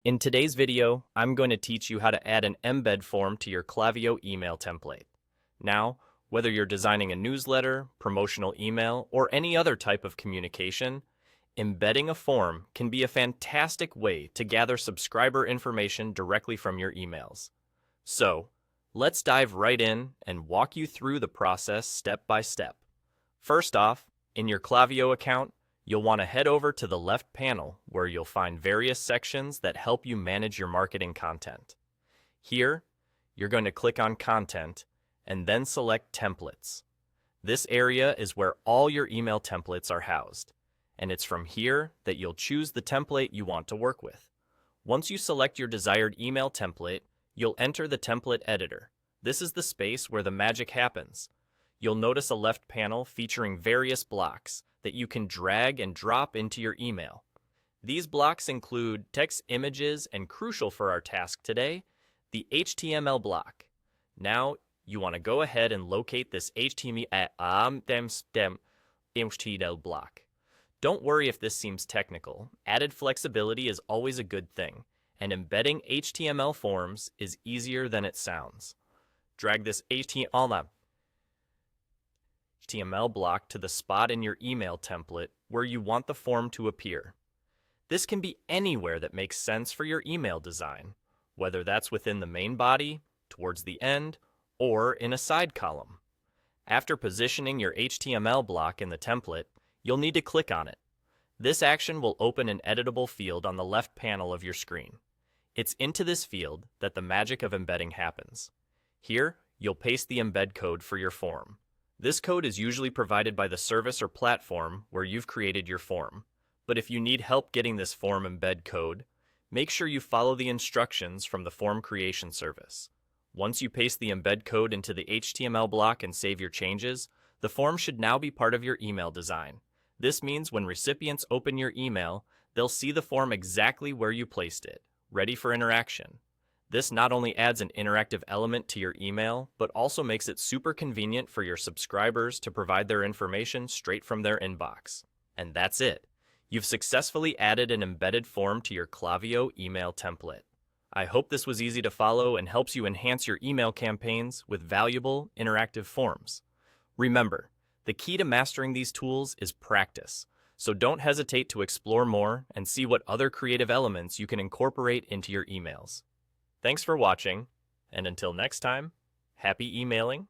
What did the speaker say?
In today's video, I'm going to teach you how to add an embed form to your Klaviyo email template. Now, whether you're designing a newsletter, promotional email, or any other type of communication, embedding a form can be a fantastic way to gather subscriber information directly from your emails. So, let's dive right in and walk you through the process step by step. First off, in your Klaviyo account, you'll want to head over to the left panel where you'll find various sections that help you manage your marketing content. Here, you're going to click on Content and then select Templates. This area is where all your email templates are housed, and it's from here that you'll choose the template you want to work with. Once you select your desired email template, you'll enter the template editor. This is the space where the magic happens. You'll notice a left panel featuring various blocks that you can drag and drop into your email. These blocks include text, images, and crucial for our task today, the HTML block. Now, you want to go ahead and locate this HTML block. Don't worry if this seems technical. Added flexibility is always a good thing, and embedding HTML forms is easier than it sounds. Drag this HTML block to the spot in your email template where you want the form to appear. This can be anywhere that makes sense for your email design, whether that's within the main body, towards the end, or in a side column. After positioning your HTML block in the template, you'll need to click on it. This action will open an editable field on the left panel of your screen. It's into this field that the magic of embedding happens. Here, you'll paste the embed code for your form. This code is usually provided by the service or platform where you've created your form. But if you need help getting this form embed code, make sure you follow the instructions from the form creation service. Once you paste the embed code into the HTML block and save your changes, the form should now be part of your email design. This means when recipients open your email, they'll see the form exactly where you placed it, ready for interaction. This not only adds an interactive element to your email, but also makes it super convenient for your subscribers to provide their information straight from their inbox. And that's it. You've successfully added an embedded form to your Klaviyo email template. I hope this was easy to follow and helps you enhance your email campaigns with valuable, interactive forms. Remember, the key to mastering these tools is practice, so don't hesitate to explore more and see what other creative elements you can incorporate into your emails. Thanks for watching, and until next time, happy emailing